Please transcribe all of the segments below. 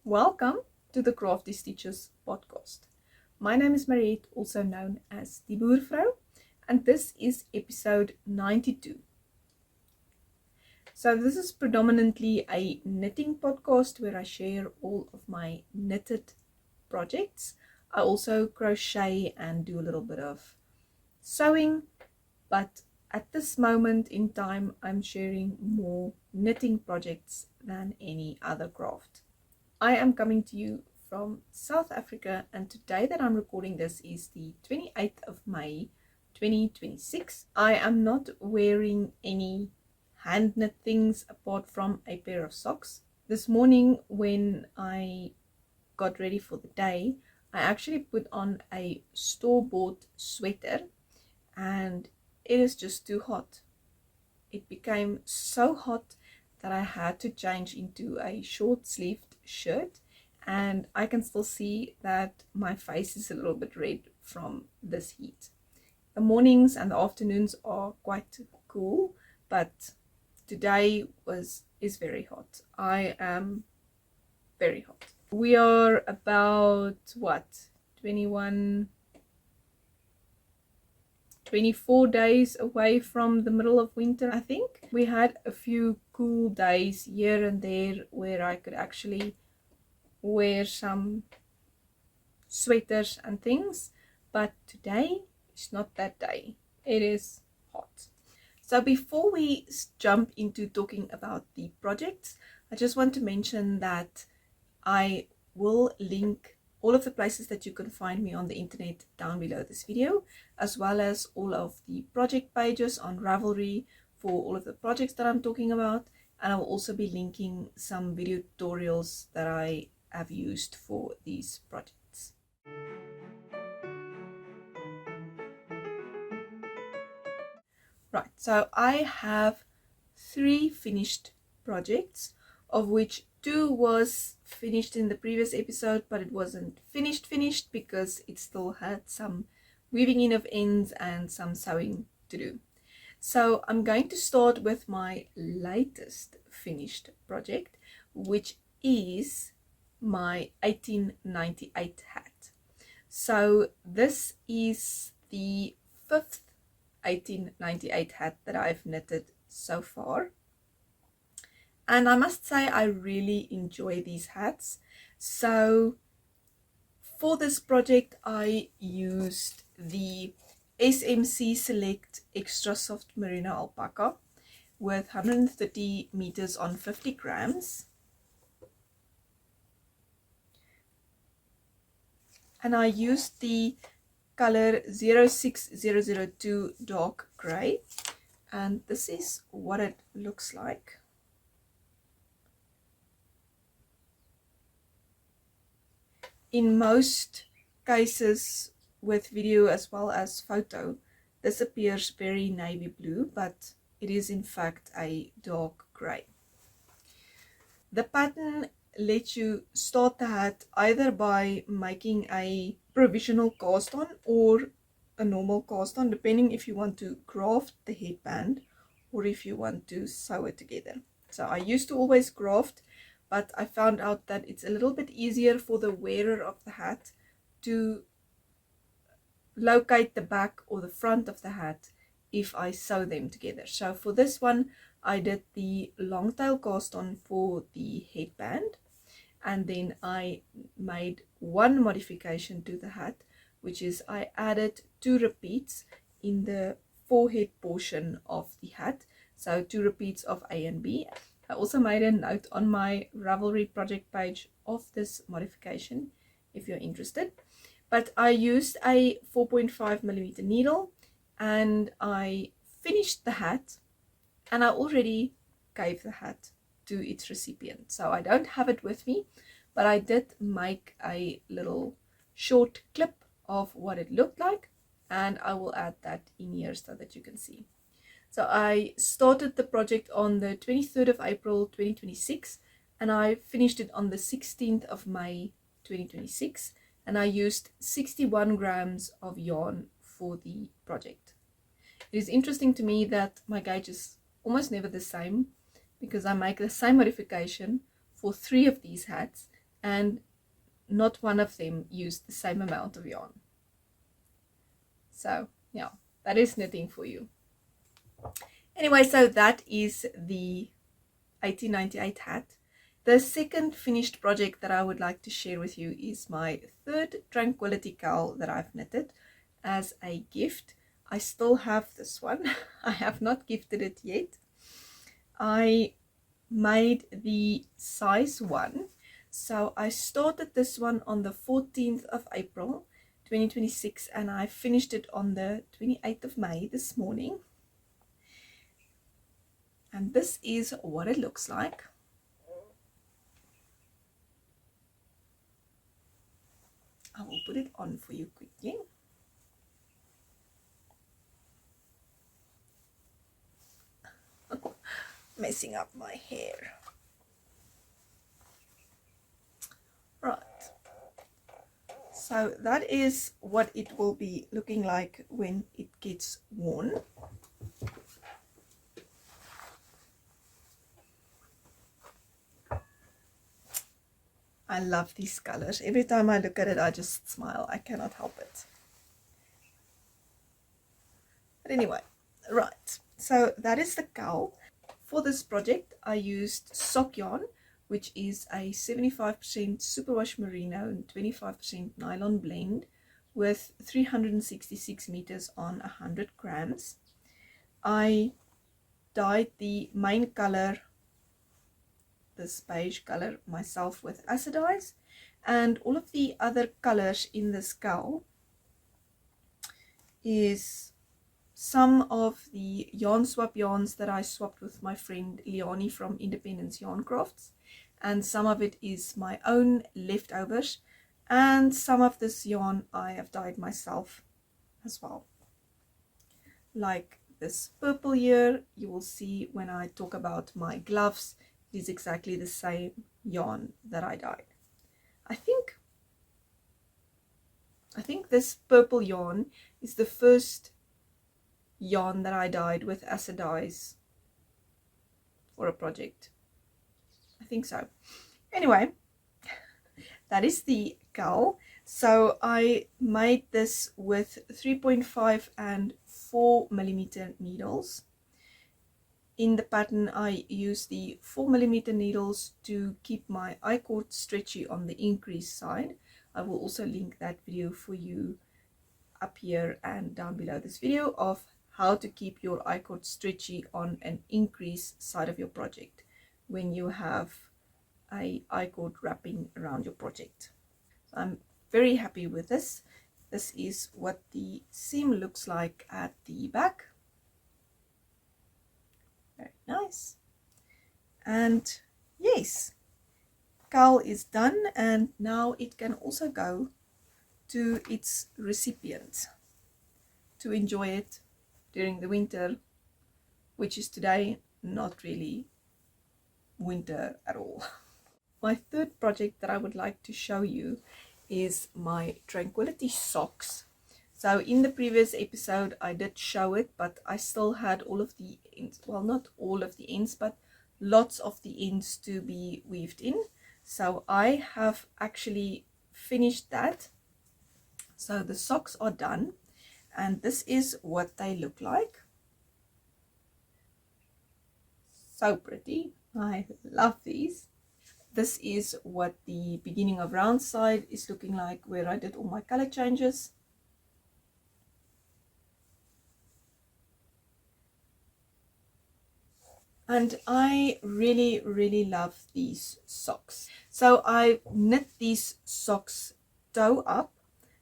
Welcome to the Crafty Stitches Podcast. My name is Mariette, also known as Die Boervrou, and this is episode 92. So this is predominantly a knitting podcast where I share all of my knitted projects. I also crochet and do a little bit of sewing, but at this moment in time I'm sharing more knitting projects than any other craft. I am coming to you from South Africa, and today that I'm recording this is the 28th of May 2026. I am not wearing any hand knit things apart from a pair of socks. This morning when I got ready for the day, I actually put on a store-bought sweater and it is just too hot. It became so hot that I had to change into a short-sleeved shirt, and I can still see that my face is a little bit red from this heat. The mornings and the afternoons are quite cool, but today is very hot. I am very hot. We are about 24 days away from the middle of winter, I think. We had a few cool days here and there where I could actually wear some sweaters and things, but today is not that day. It is hot. So before we jump into talking about the projects, I just want to mention that I will link all of the places that you can find me on the internet down below this video, as well as all of the project pages on Ravelry for all of the projects that I'm talking about. And I will also be linking some video tutorials that I have used for these projects. Right, so I have 3 finished projects, of which 2 was finished in the previous episode, but it wasn't finished because it still had some weaving in of ends and some sewing to do. So I'm going to start with my latest finished project, which is my 1898 hat. So this is the 5th 1898 hat that I've knitted so far. And I must say I really enjoy these hats. So for this project I used the SMC Select Extra Soft Merino Alpaca with 130 meters on 50 grams. And I used the color 06002 dark gray. And this is what it looks like. In most cases with video as well as photo, this appears very navy blue, but it is in fact a dark gray. The pattern lets you start the hat either by making a provisional cast on or a normal cast on, depending if you want to graft the headband or if you want to sew it together. So I used to always graft, but I found out that it's a little bit easier for the wearer of the hat to locate the back or the front of the hat if I sew them together. So for this one, I did the long tail cast on for the headband, and then I made one modification to the hat, which is I added 2 repeats in the forehead portion of the hat. So 2 repeats of A and B. I also made a note on my Ravelry project page of this modification if you're interested. But I used a 4.5mm needle and I finished the hat, and I already gave the hat to its recipient. So I don't have it with me, but I did make a little short clip of what it looked like, and I will add that in here so that you can see. So I started the project on the 23rd of April 2026, and I finished it on the 16th of May 2026, and I used 61 grams of yarn for the project. It is interesting to me that my gauge is almost never the same, because I make the same modification for 3 of these hats, and not one of them used the same amount of yarn. So yeah, that is knitting for you. Anyway, so that is the 1898 hat. The second finished project that I would like to share with you is my third Tranquility Cowl that I've knitted as a gift. I still have this one. I have not gifted it yet. I made the size 1. So I started this one on the 14th of April 2026 and I finished it on the 28th of May this morning. And this is what it looks like. I will put it on for you quickly. Messing up my hair. Right. So that is what it will be looking like when it gets worn. I love these colors. Every time I look at it, I just smile. I cannot help it. But anyway, right. So that is the cowl. For this project, I used sock yarn, which is a 75% superwash merino and 25% nylon blend with 366 meters on 100 grams. I dyed the main color, this beige color, myself with acid dyes, and all of the other colors in this cowl is some of the yarn swap yarns that I swapped with my friend Leonie from Independence Yarn Crafts, and some of it is my own leftovers, and some of this yarn I have dyed myself as well. Like this purple here, you will see when I talk about my gloves, it is exactly the same yarn that I dyed. I think this purple yarn is the first yarn that I dyed with acid dyes for a project. I think so. Anyway, that is the cowl. So I made this with 3.5 and 4 millimeter needles. In the pattern, I use the 4 millimeter needles to keep my I-cord stretchy on the increase side. I will also link that video for you up here and down below this video of how to keep your I-cord stretchy on an increase side of your project when you have a I-cord wrapping around your project. So I'm very happy with this. This is what the seam looks like at the back. Very nice. And yes, cowl is done, and now it can also go to its recipient to enjoy it during the winter, which is today not really winter at all. My third project that I would like to show you is my Tranquility Socks. So in the previous episode I did show it, but I still had all of the ends, well, not all of the ends, but lots of the ends to be weaved in. So I have actually finished that. So the socks are done, and this is what they look like. So pretty. I love these. This is what the beginning of round side is looking like, where I did all my color changes. And I really love these socks. So I knit these socks toe up,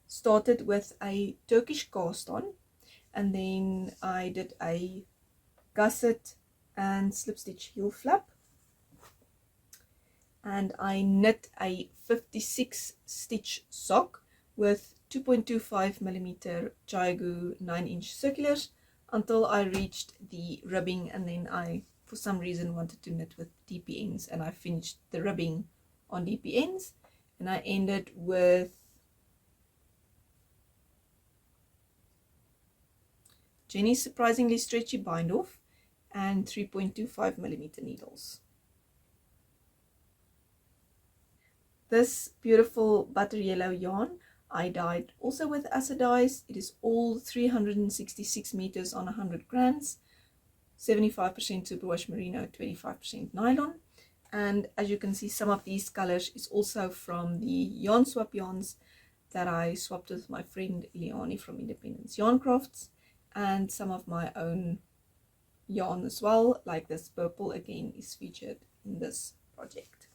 started with a Turkish cast on, and then I did a gusset and slip stitch heel flap, and I knit a 56 stitch sock with 2.25 millimeter Jaigu 9-inch circulars until I reached the ribbing, and then I for some reason wanted to knit with DP ends, and I finished the ribbing on DP ends, and I ended with Jenny's surprisingly stretchy bind off and 3.25 millimeter needles. This beautiful butter yellow yarn I dyed also with acid dyes. It is all 366 meters on 100 grams, 75% superwash merino, 25% nylon. And as you can see, some of these colors is also from the yarn swap yarns that I swapped with my friend Eliani from Independence Yarn Crafts, and some of my own yarn as well, like this purple again is featured in this project.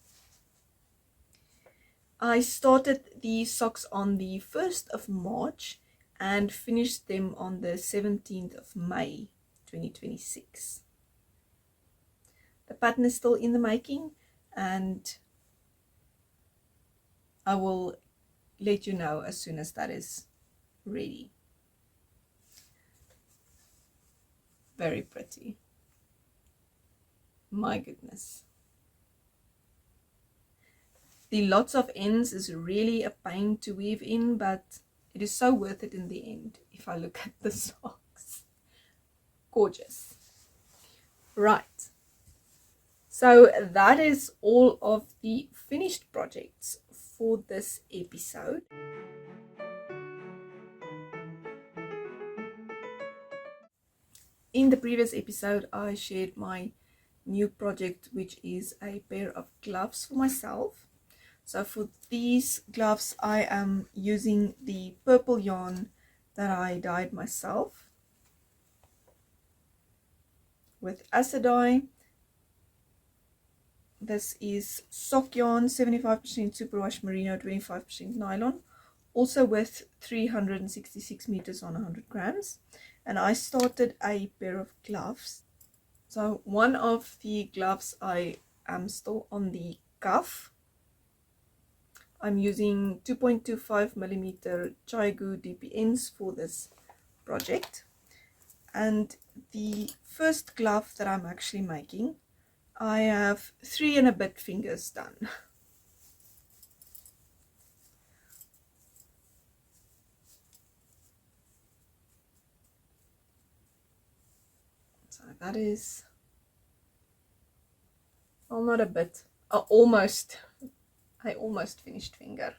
I started the socks on the 1st of March and finished them on the 17th of May 2026. The pattern is still in the making, and I will let you know as soon as that is ready. Very pretty. My goodness. The lots of ends is really a pain to weave in, but it is so worth it in the end if I look at the socks. Gorgeous. Right. So that is all of the finished projects for this episode. In the previous episode, I shared my new project, which is a pair of gloves for myself. So for these gloves, I am using the purple yarn that I dyed myself with acid dye. This is sock yarn, 75% superwash merino, 25% nylon, also with 366 meters on 100 grams. And I started a pair of gloves. So one of the gloves I am still on the cuff. I'm using 2.25 millimeter Chaigu DPNs for this project. And the first glove that I'm actually making, I have 3 and a bit fingers done. So that is, well, not a bit, almost. I almost finished finger.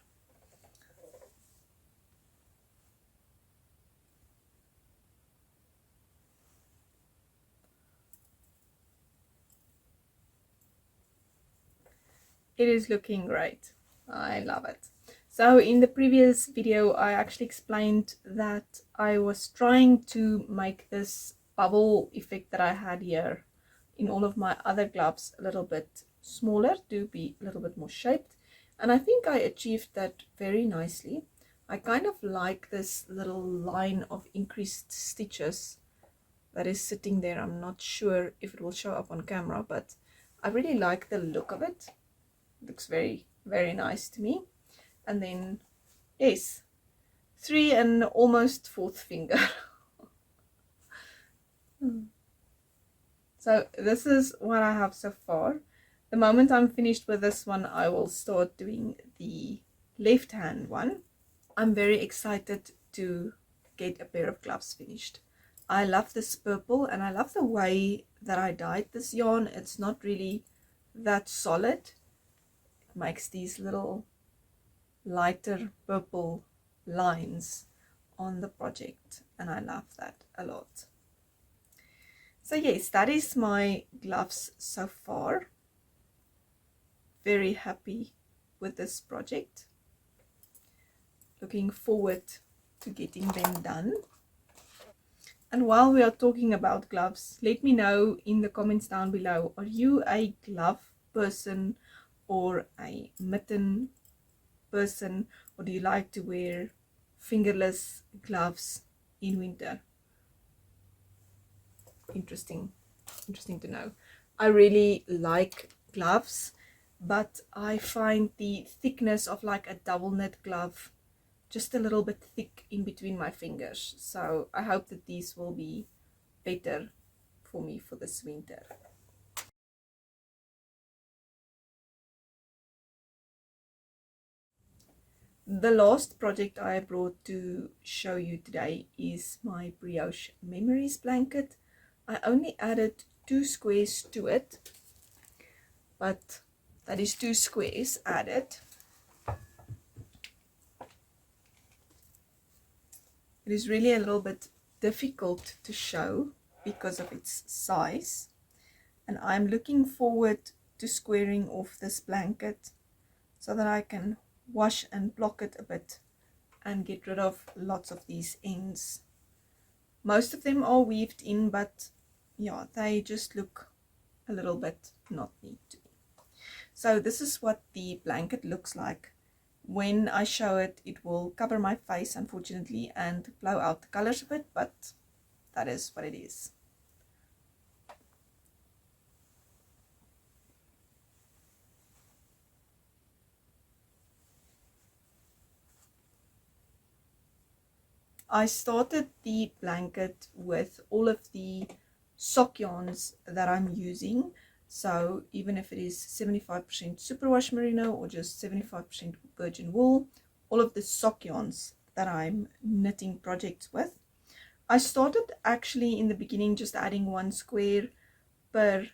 It is looking great. I love it. So in the previous video, I actually explained that I was trying to make this bubble effect that I had here in all of my other gloves a little bit smaller to be a little bit more shaped. And I think I achieved that very nicely. I kind of like this little line of increased stitches that is sitting there. I'm not sure if it will show up on camera, but I really like the look of it. It looks very, very nice to me. And then, yes, 3 and almost 4th finger. So this is what I have so far. The moment I'm finished with this one, I will start doing the left hand one. I'm very excited to get a pair of gloves finished. I love this purple, and I love the way that I dyed this yarn. It's not really that solid. It makes these little lighter purple lines on the project, and I love that a lot. So yes, that is my gloves so far. Very happy with this project. Looking forward to getting them done. And while we are talking about gloves, let me know in the comments down below, are you a glove person or a mitten person, or do you like to wear fingerless gloves in winter? Interesting to know. I really like gloves, but I find the thickness of like a double knit glove just a little bit thick in between my fingers. So I hope that these will be better for me for this winter. The last project I brought to show you today is my Brioche Memories blanket. I only added 2 squares to it, but that is 2 squares added. It is really a little bit difficult to show because of its size, and I'm looking forward to squaring off this blanket so that I can wash and block it a bit and get rid of lots of these ends. Most of them are weaved in, but yeah, they just look a little bit not neat to me. So this is what the blanket looks like. When I show it, it will cover my face, unfortunately, and blow out the colors a bit, but that is what it is. I started the blanket with all of the sock yarns that I'm using. So even if it is 75% superwash merino or just 75% virgin wool, all of the sock yarns that I'm knitting projects with. I started actually in the beginning just adding 1 square per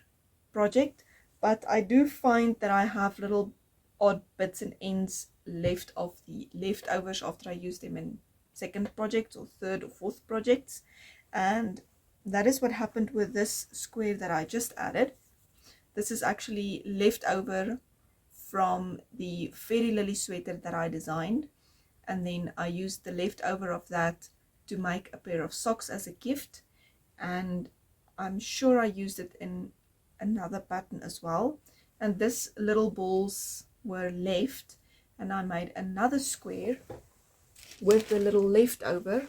project, but I do find that I have little odd bits and ends left of the leftovers after I use them in second projects or third or fourth projects, and that is what happened with this square that I just added. This is actually leftover from the Fairy Lily sweater that I designed, and then I used the leftover of that to make a pair of socks as a gift, and I'm sure I used it in another pattern as well. And this little balls were left, and I made another square with the little leftover,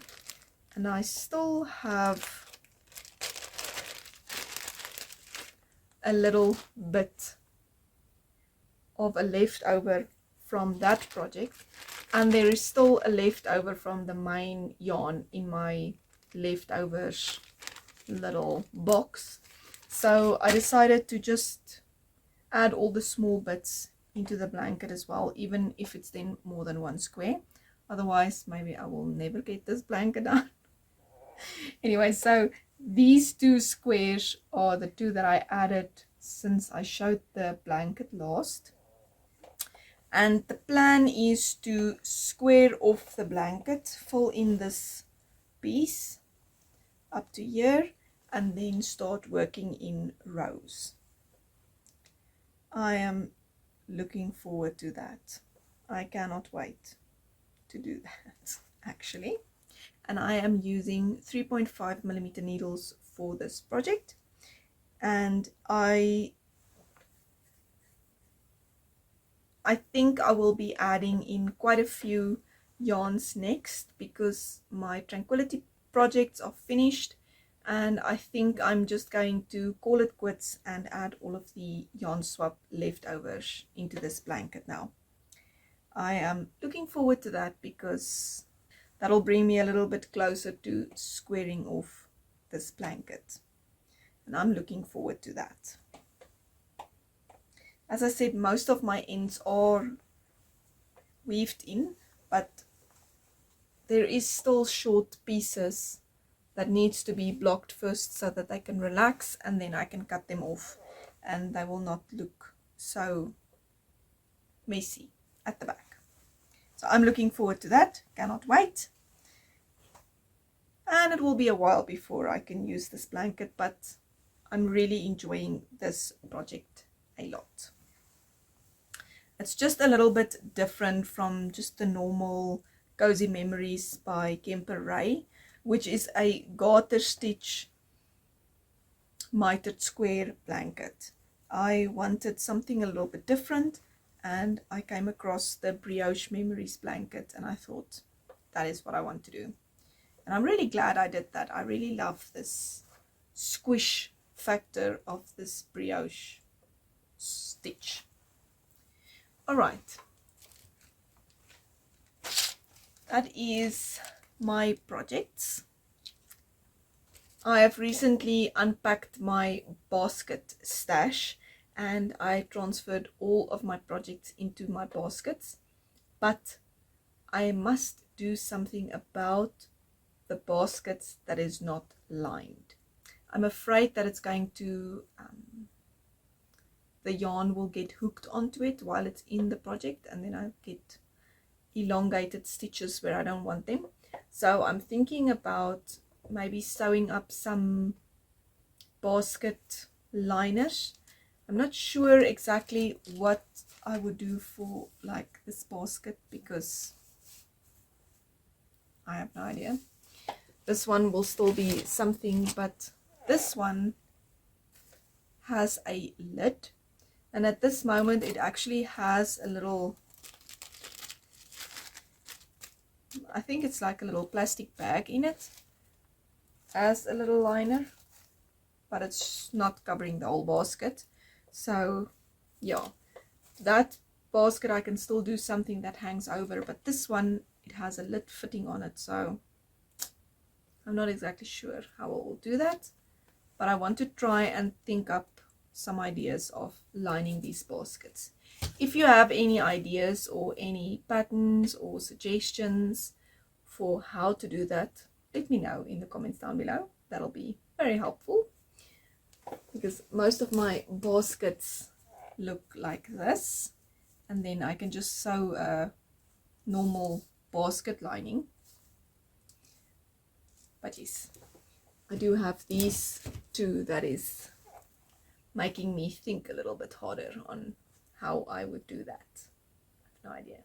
and I still have a little bit of a leftover from that project, and there is still a leftover from the main yarn in my leftovers little box. So I decided to just add all the small bits into the blanket as well, even if it's then more than 1 square. Otherwise, maybe I will never get this blanket done. Anyway, so these 2 squares are the 2 that I added since I showed the blanket last. And the plan is to square off the blanket, fill in this piece up to here, and then start working in rows. I am looking forward to that. I cannot wait to do that, actually. And I am using 3.5mm needles for this project, and I think I will be adding in quite a few yarns next, because my Tranquility projects are finished, and I think I'm just going to call it quits and add all of the yarn swap leftovers into this blanket now. I am looking forward to that, because that'll bring me a little bit closer to squaring off this blanket, and I'm looking forward to that. As I said, most of my ends are weaved in, but there is still short pieces that needs to be blocked first so that they can relax, and then I can cut them off and they will not look so messy at the back. So I'm looking forward to that, cannot wait. And it will be a while before I can use this blanket, but I'm really enjoying this project a lot. It's just a little bit different from just the normal Cozy Memories by Kemper Ray, which is a garter stitch mitered square blanket. I wanted something a little bit different, and I came across the Brioche Memories blanket, and I thought that is what I want to do. And I'm really glad I did that. I really love this squish factor of this brioche stitch. All right, that is my projects. I have recently unpacked my basket stash, and I transferred all of my projects into my baskets, but I must do something about the baskets that is not lined. I'm afraid that it's going to the yarn will get hooked onto it while it's in the project, and then I get elongated stitches where I don't want them. So I'm thinking about maybe sewing up some basket liners. I'm not sure exactly what I would do for like this basket because I have no idea. This one will still be something, but this one has a lid, and at this moment it actually has a little, I think it's like a little plastic bag in it as a little liner, but it's not covering the whole basket. So yeah, that basket I can still do something that hangs over, but this one, it has a lid fitting on it, so I'm not exactly sure how I will do that, but I want to try and think up some ideas of lining these baskets. If you have any ideas or any patterns or suggestions for how to do that, let me know in the comments down below. That'll be very helpful, because most of my baskets look like this, and then I can just sew a normal basket lining. But yes, I do have these two that is making me think a little bit harder on how I would do that. I have no idea.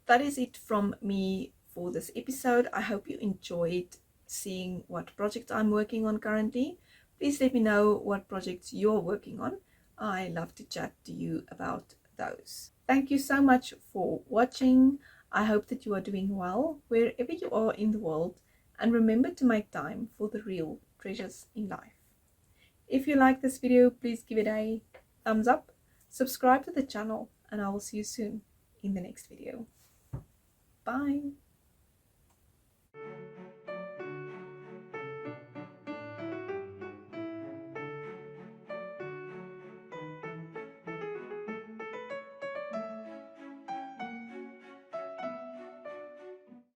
That is it from me for this episode. I hope you enjoyed seeing what project I'm working on currently. Please let me know what projects you're working on. I love to chat to you about those. Thank you so much for watching. I hope that you are doing well wherever you are in the world, and remember to make time for the real treasures in life. If you like this video, please give it a thumbs up, subscribe to the channel, and I will see you soon in the next video. Bye.